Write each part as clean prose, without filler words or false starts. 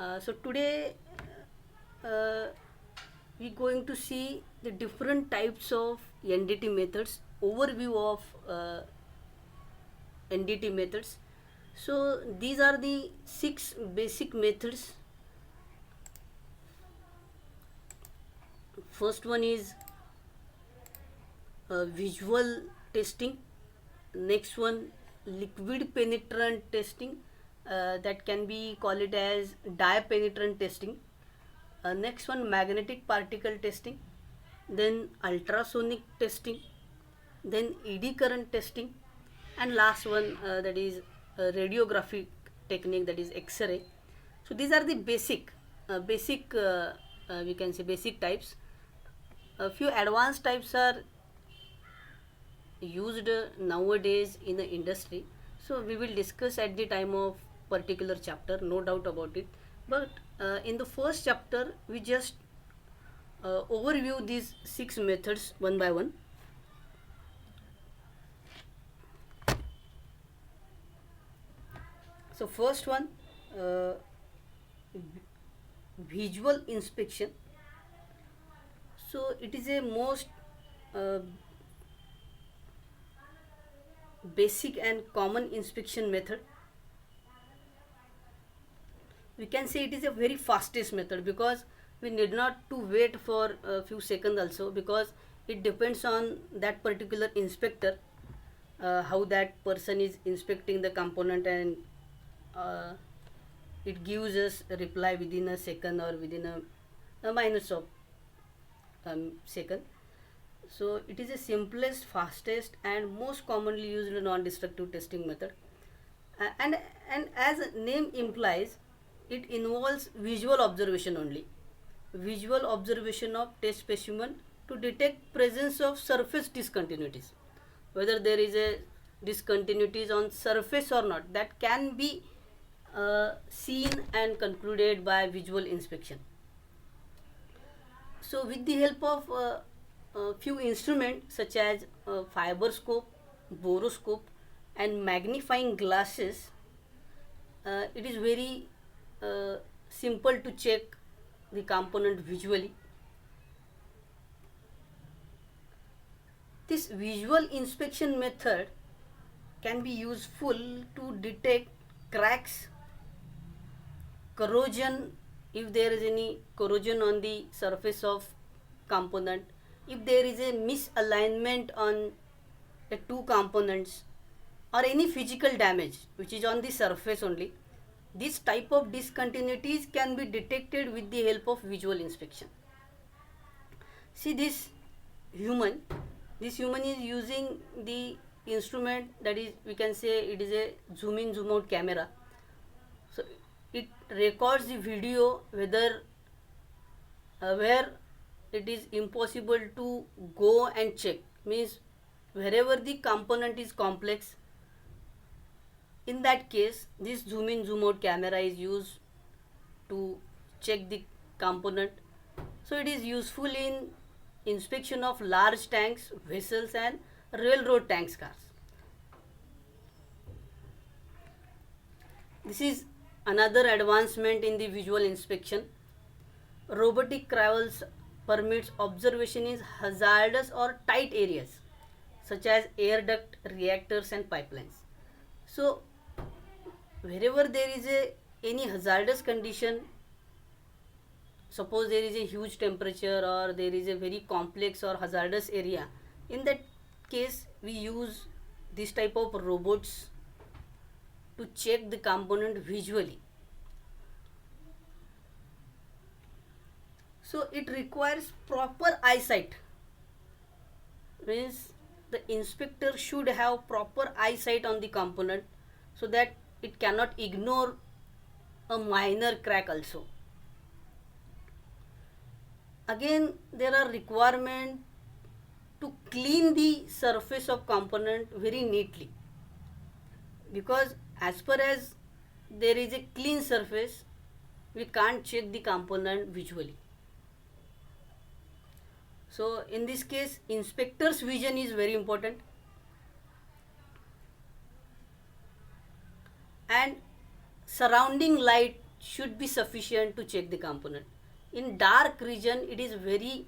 So today uh, we're going to see the different types of NDT methods, overview of NDT methods. So these are the six basic methods. First one is visual testing. Next one, liquid penetrant testing, that can be called it as dye penetrant testing. Next one, magnetic particle testing. Then ultrasonic testing. Then ED current testing. And last one, that is radiographic technique, that is X-ray. So these are the we can say basic types. A few advanced types are used nowadays in the industry, so we will discuss at the time of particular chapter, no doubt about it. But in the first chapter we just overview these six methods one by one. So first one, uh, visual inspection. So it is a most uh, basic and common inspection method. We can say it is a very fastest method because we need not to wait for a few seconds also, because it depends on that particular inspector, how that person is inspecting the component, and uh, it gives us a reply within a second or within a minus of second. So it is the simplest, fastest, and most commonly used non-destructive testing method. And as name implies, it involves visual observation only. Visual observation of test specimen to detect presence of surface discontinuities. Whether there is a discontinuities on surface or not, that can be seen and concluded by visual inspection. So with the help of a few instruments such as fiberscope, boroscope, and magnifying glasses, it is very simple to check the component visually. This visual inspection method can be useful to detect cracks, corrosion, if there is any corrosion on the surface of component, if there is a misalignment on the two components, or any physical damage which is on the surface only. This type of discontinuities can be detected with the help of visual inspection. See human this human is using the instrument, that is, we can say it is a zoom in zoom out camera. So it records the video whether where it is impossible to go and check, means wherever the component is complex. In that case, this zoom in zoom out camera is used to check the component. So it is useful in inspection of large tanks, vessels, and railroad tanks cars. This is another advancement in the visual inspection. Robotic crawls permits observation in hazardous or tight areas such as air duct, reactors, and pipelines. So wherever there is any hazardous condition, suppose there is a huge temperature or there is a very complex or hazardous area, in that case we use this type of robots to check the component visually. So it requires proper eyesight, means the inspector should have proper eyesight on the component so that it cannot ignore a minor crack also. Again, there are requirement to clean the surface of component very neatly, because as far as there is a clean surface, we can't check the component visually. So in this case, inspector's vision is very important, and surrounding light should be sufficient to check the component. In dark region, it is very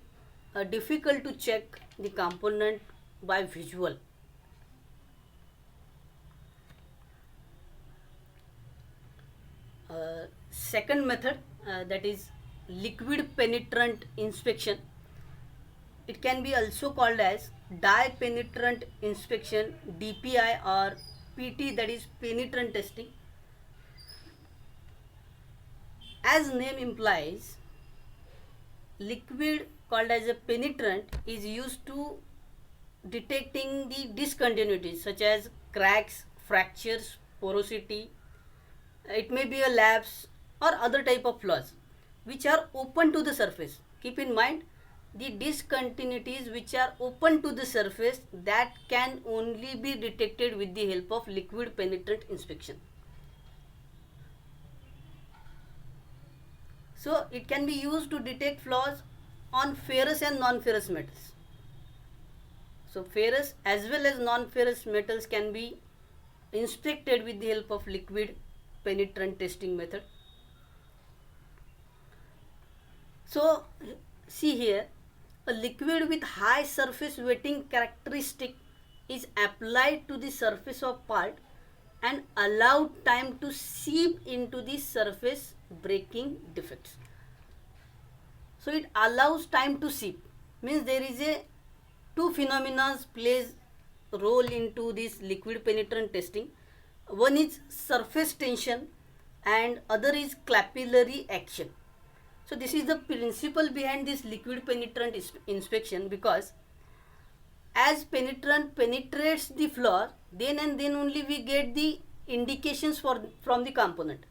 difficult to check the component by visual. Second method, that is liquid penetrant inspection. It can be also called as dye penetrant inspection, DPI, or PT, that is penetrant testing. As name implies, liquid called as a penetrant is used to detecting the discontinuities such as cracks, fractures, porosity. It may be a lapse or other type of flaws which are open to the surface. Keep in mind, the discontinuities which are open to the surface, that can only be detected with the help of liquid penetrant inspection. So it can be used to detect flaws on ferrous and non-ferrous metals. So ferrous as well as non-ferrous metals can be inspected with the help of liquid penetrant testing method. So see here, a liquid with high surface wetting characteristic is applied to the surface of part and allowed time to seep into the surface, breaking defects. So it allows time to seep, means there is a two phenomena plays role into this liquid penetrant testing. One is surface tension and other is capillary action. So this is the principle behind this liquid penetrant inspection, because as penetrant penetrates the floor, then and then only we get the indications from the component.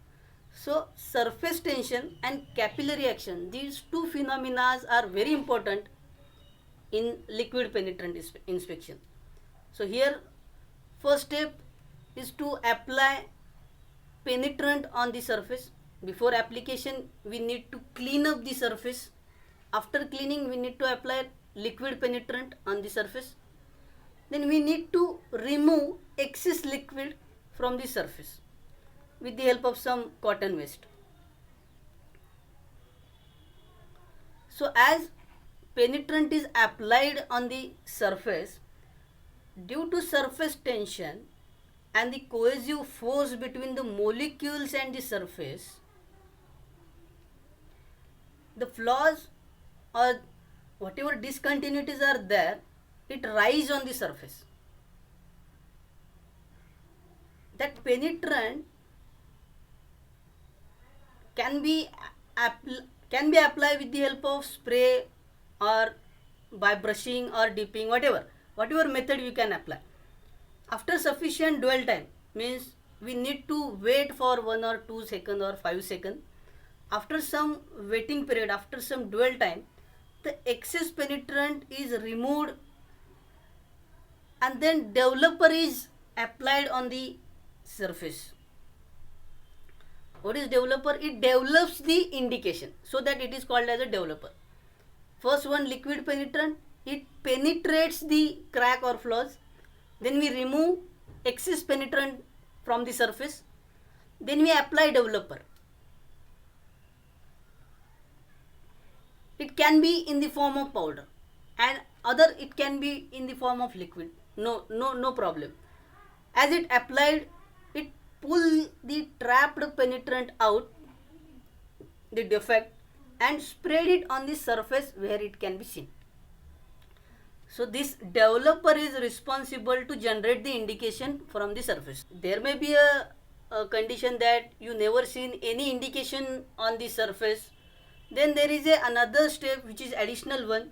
So surface tension and capillary action, these two phenomena are very important in liquid penetrant inspection. So here first step is to apply penetrant on the surface. Before application, we need to clean up the surface. After cleaning, we need to apply liquid penetrant on the surface. Then we need to remove excess liquid from the surface with the help of some cotton waste. So as penetrant is applied on the surface, due to surface tension and the cohesive force between the molecules and the surface, the flaws or whatever discontinuities are there, it rise on the surface. That penetrant can be applied with the help of spray or by brushing or dipping, whatever method you can apply. After sufficient dwell time, means we need to wait for 1 or 2 seconds or 5 seconds. After some waiting period, after some dwell time, the excess penetrant is removed and then developer is applied on the surface. What is developer? It develops the indication, so that it is called as a developer. First one, liquid penetrant, it penetrates the crack or flaws. Then we remove excess penetrant from the surface. Then we apply developer. It can be in the form of powder, and other it can be in the form of liquid. No problem. As it applied, it pull the trapped penetrant out, the defect, and spread it on the surface where it can be seen. So this developer is responsible to generate the indication from the surface. There may be a condition that you never seen any indication on the surface. Then there is another step which is additional one.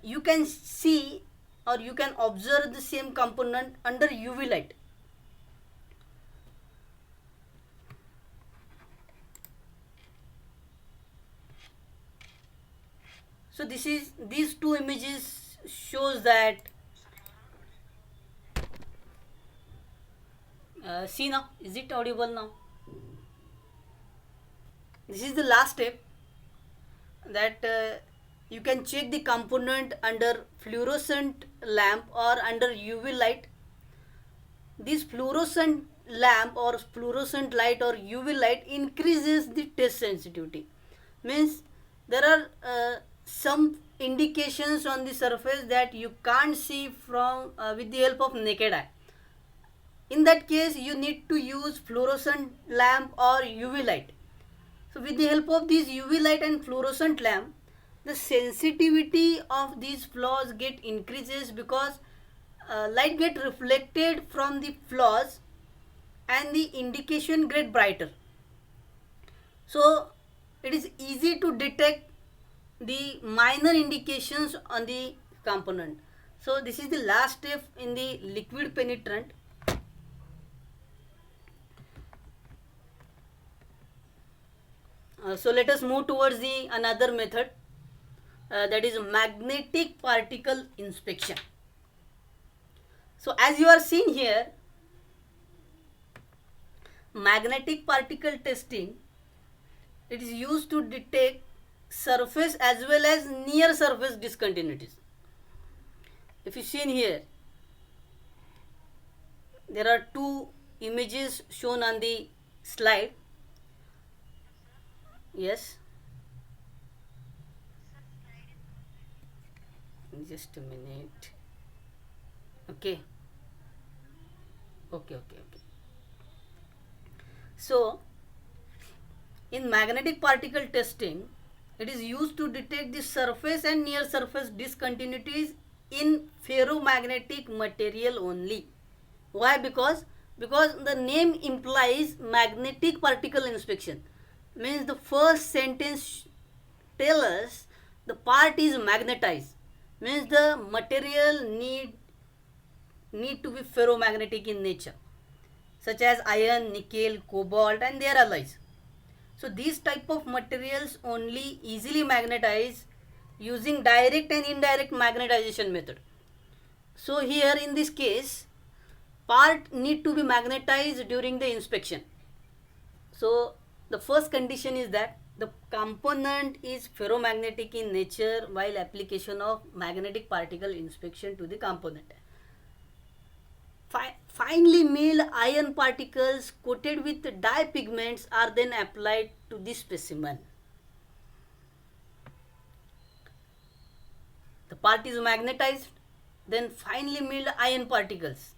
You can see or you can observe the same component under UV light. So these two images shows that see now, is it audible now? This is the last step, that you can check the component under fluorescent lamp or under UV light. This fluorescent lamp or fluorescent light or UV light increases the test sensitivity. Means there are some indications on the surface that you can't see from with the help of naked eye. In that case, you need to use fluorescent lamp or UV light. So with the help of this UV light and fluorescent lamp, the sensitivity of these flaws get increases because light get reflected from the flaws and the indication get brighter. So it is easy to detect the minor indications on the component. So this is the last step in the liquid penetrant. So let us move towards the another method, that is magnetic particle inspection. So as you are seeing here, magnetic particle testing, it is used to detect surface as well as near surface discontinuities. If you see in here, there are two images shown on the slide. Yes, just a minute. Okay. So in magnetic particle testing, it is used to detect the surface and near surface discontinuities in ferromagnetic material only. Why? Because the name implies magnetic particle inspection. Means the first sentence tell us the part is magnetized. Means the material need to be ferromagnetic in nature, such as iron, nickel, cobalt and their alloys. So these type of materials only easily magnetize using direct and indirect magnetization method. So here in this case, part need to be magnetized during the inspection. So the first condition is that the component is ferromagnetic in nature while application of magnetic particle inspection to the component. Finely milled iron particles coated with dye pigments are then applied to the specimen. The part is magnetized, then finely milled iron particles.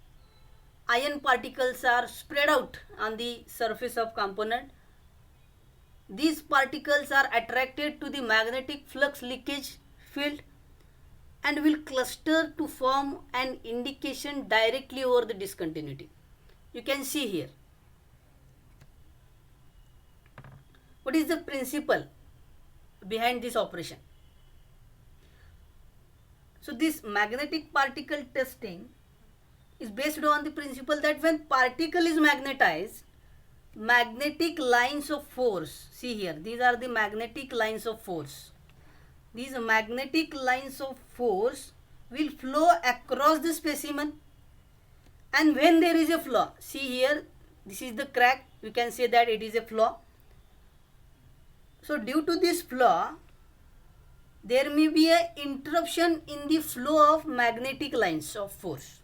Iron particles are spread out on the surface of component. These particles are attracted to the magnetic flux linkage field and will cluster to form an indication directly over the discontinuity. You can see here. What is the principle behind this operation? So this magnetic particle testing is based on the principle that when particle is magnetized, magnetic lines of force, see here, these are the magnetic lines of force. These magnetic lines of force will flow across the specimen, and when there is a flaw, see here, this is the crack, we can say that it is a flaw. So due to this flaw, there may be an interruption in the flow of magnetic lines of force.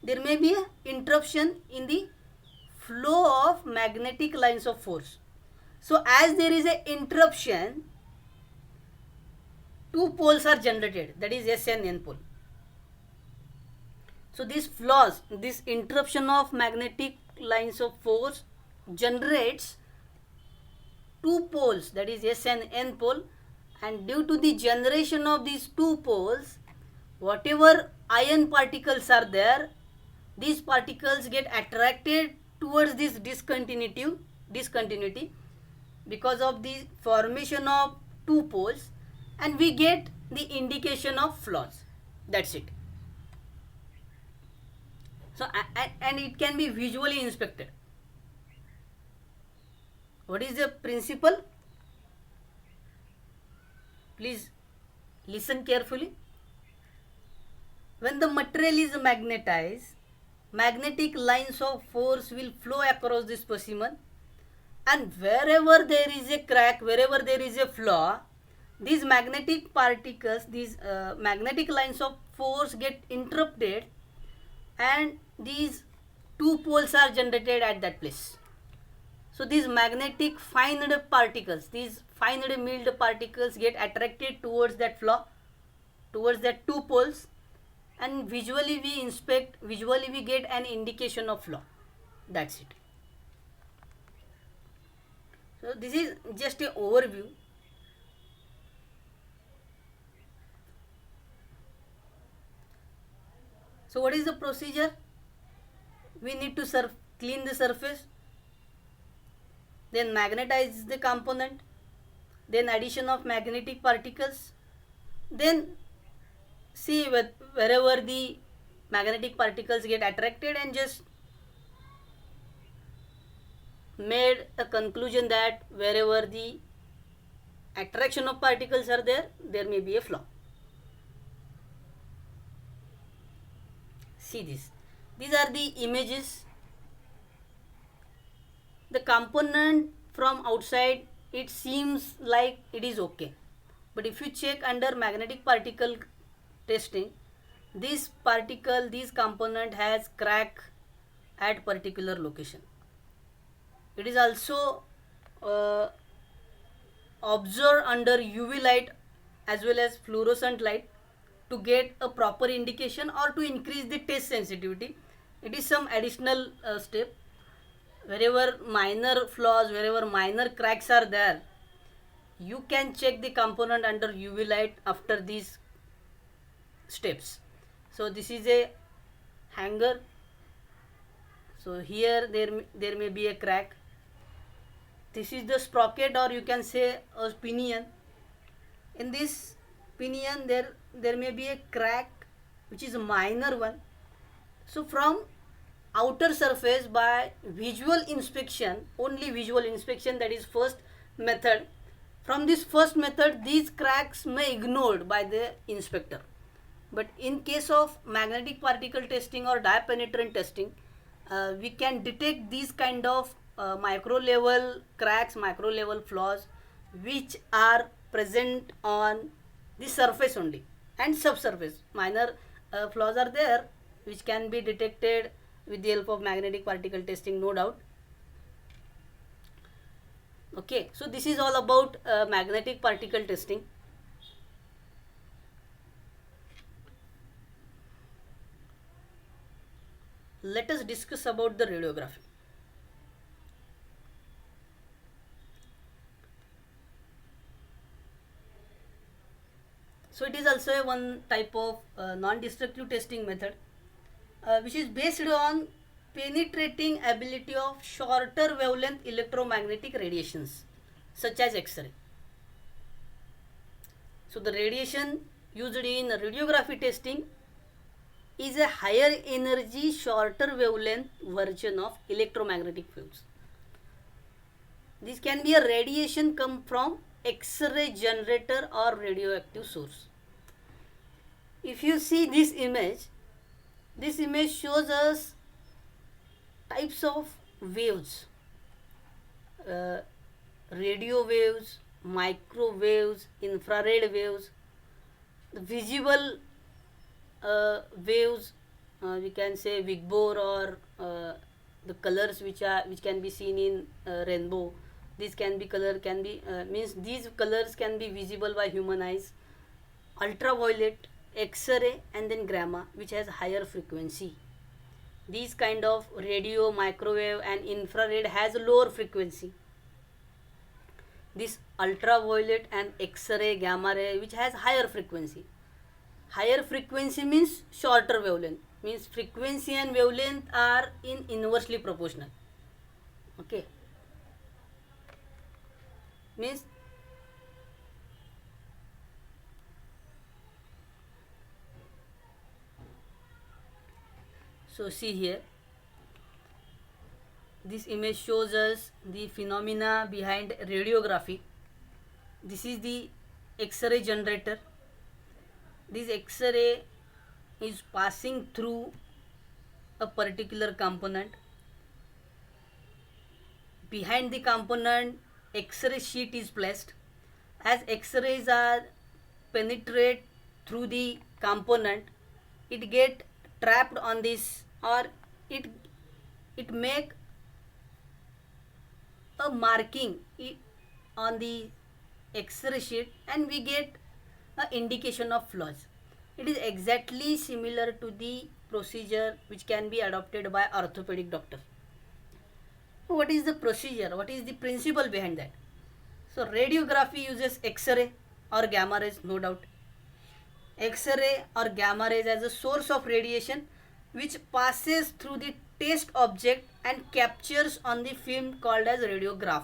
There may be an interruption in the flow of magnetic lines of force. So as there is an interruption, two poles are generated, that is S and N pole. So these flaws, this interruption of magnetic lines of force generates two poles, that is S and N pole, and due to the generation of these two poles, whatever iron particles are there, these particles get attracted towards this discontinuity because of the formation of two poles, and we get the indication of flaws. That's it. So and it can be visually inspected. What is the principle? Please listen carefully. When the material is magnetized, magnetic lines of force will flow across the specimen, and wherever there is a crack, wherever there is a flaw, these magnetic particles, these magnetic lines of force get interrupted, and these two poles are generated at that place. So these magnetic fined particles, these fined milled particles get attracted towards that flaw, towards that two poles, and visually we inspect, visually we get an indication of flaw. That's it. So this is just a overview. So what is the procedure? We need to clean the surface, then magnetize the component, then addition of magnetic particles, then see wherever the magnetic particles get attracted, and just made a conclusion that wherever the attraction of particles are there, there may be a flaw. See this. These are the images. The component from outside, it seems like it is okay, but if you check under magnetic particle testing, this component has crack at particular location. It is also observed under UV light as well as fluorescent light to get a proper indication or to increase the test sensitivity. It is some additional step. Wherever minor flaws, wherever minor cracks are there, you can check the component under UV light after these steps. So this is a hanger. So here there may be a crack. This is the sprocket, or you can say a pinion. In this pinion there may be a crack which is a minor one. So from outer surface, by visual inspection, only visual inspection, that is first method, from this first method these cracks may ignored by the inspector. But in case of magnetic particle testing or dye penetrant testing, we can detect these kind of micro level cracks, micro level flaws which are present on the surface only, and subsurface minor flaws are there which can be detected with the help of magnetic particle testing, no doubt. Okay, so this is all about magnetic particle testing. Let us discuss about the radiography. So it is also one type of non-destructive testing method which is based on penetrating ability of shorter wavelength electromagnetic radiations such as X-ray. So the radiation used in radiography testing is a higher energy, shorter wavelength version of electromagnetic waves. This can be a radiation come from X-ray generator or radioactive source. If you see this image shows us types of waves, radio waves, microwaves, infrared waves, the visible waves, we can say Wigbor, or the colors which can be seen in rainbow. These can be means these colors can be visible by human eyes. Ultraviolet, X-ray, and then gamma, which has higher frequency. These kind of radio, microwave, and infrared has lower frequency. This ultraviolet and X-ray, gamma ray, which has higher frequency. Higher frequency means shorter wavelength, means frequency and wavelength are inversely proportional. Okay, means so see here, this image shows us the phenomena behind radiography. This is the X-ray generator. This X-ray is passing through a particular component. Behind the component, X-ray sheet is placed. As X-rays are penetrate through the component, it get trapped on this, or it it make a marking on the X-ray sheet, and we get an indication of flaws. It is exactly similar to the procedure which can be adopted by orthopedic doctor. What is the procedure? What is the principle behind that? So radiography uses X-ray or gamma rays, no doubt. X-ray or gamma rays as a source of radiation which passes through the test object and captures on the film called as radiograph.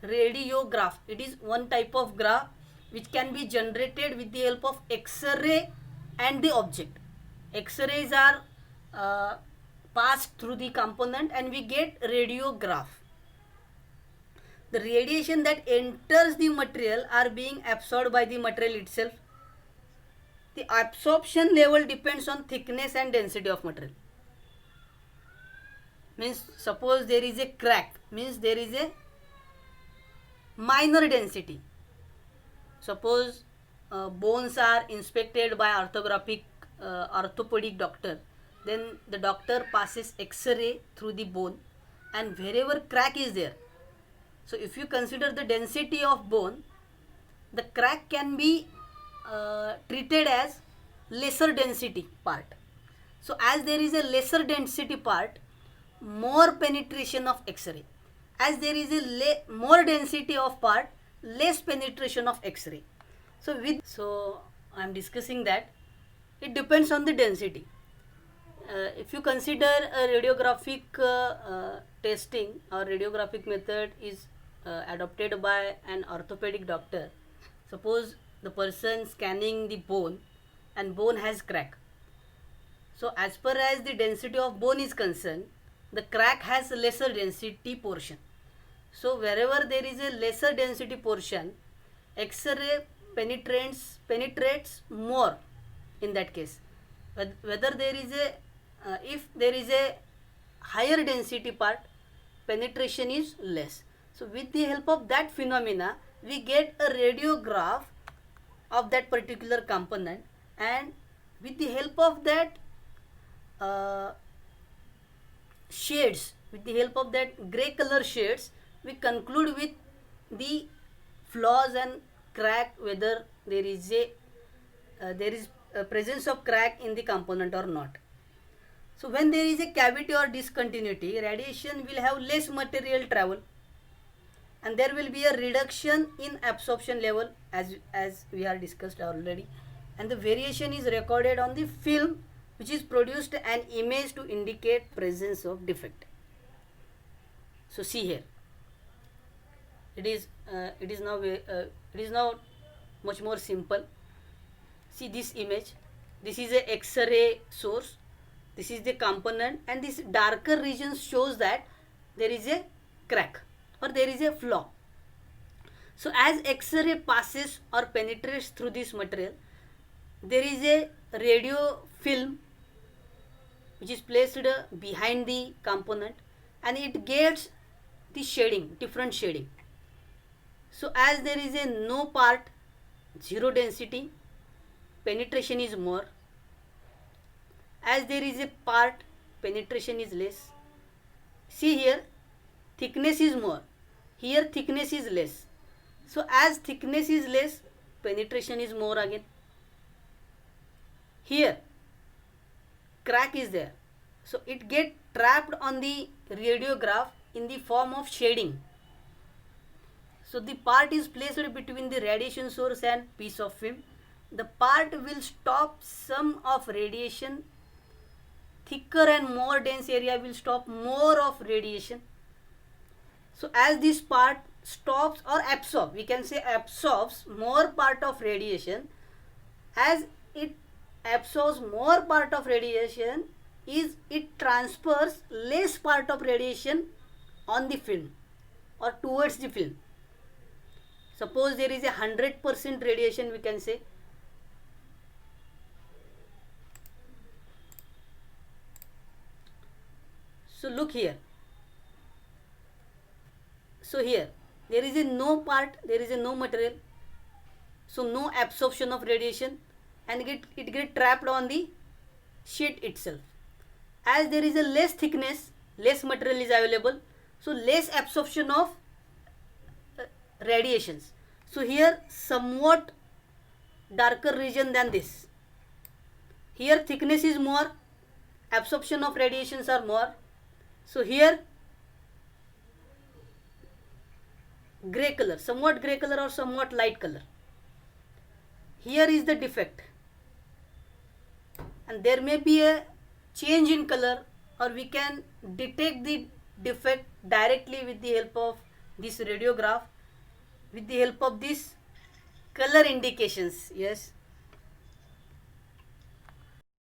Radiograph, it is one type of graph which can be generated with the help of X-ray and the object. X-rays are passed through the component and we get radiograph. The radiation that enters the material are being absorbed by the material itself. The absorption level depends on thickness and density of material. Means suppose there is a crack, means there is a minor density. Suppose bones are inspected by orthopedic doctor, then the doctor passes X-ray through the bone, and wherever crack is there, so if you consider the density of bone, the crack can be treated as lesser density part. So as there is a lesser density part, more penetration of X-ray. As there is a more density of part, less penetration of X-ray. So I am discussing that it depends on the density. If you consider a radiographic testing or radiographic method is adopted by an orthopedic doctor, suppose the person scanning the bone and bone has crack. So as per as the density of bone is concerned, the crack has lesser density portion. So wherever there is a lesser density portion, X-ray penetrates more in that case. Whether there is a if there is a higher density part, penetration is less. So with the help of that phenomena, we get a radiograph of that particular component, and with the help of that shades, with the help of that gray color shades, we conclude with the flaws and crack, whether there is a presence of crack in the component or not. So when there is a cavity or discontinuity, radiation will have less material travel, and there will be a reduction in absorption level as we are discussed already, and the variation is recorded on the film, which is produced an image to indicate presence of defect. So see here, it is now much more simple. See this image, this is a X-ray source, this is the component, and this darker region shows that there is a crack or there is a flaw. So as X-ray passes or penetrates through this material, there is a radio film which is placed behind the component, and it gets the shading, different shading. So as there is a no part, zero density, penetration is more. As there is a part, penetration is less. See here, thickness is more. Here thickness is less. So as thickness is less, penetration is more again. Here crack is there, so it get trapped on the radiograph in the form of shading. So the part is placed between the radiation source and piece of film. The part will stop some of radiation. Thicker and more dense area will stop more of radiation. So as this part stops or absorbs, we can say absorbs more part of radiation, as it absorbs more part of radiation, it transfers less part of radiation on the film or towards the film. Suppose there is a 100% radiation, we can say. So look here. So here there is a no part, there is a no material, so no absorption of radiation, and it get trapped on the sheet itself. As there is a less thickness, less material is available, so less absorption of radiations. So here somewhat darker region than this. Here thickness is more, absorption of radiations are more. So here gray color, somewhat gray color or somewhat light color. Here is the defect, and there may be a change in color, or we can detect the defect directly with the help of this radiograph, with the help of these color indications. Yes,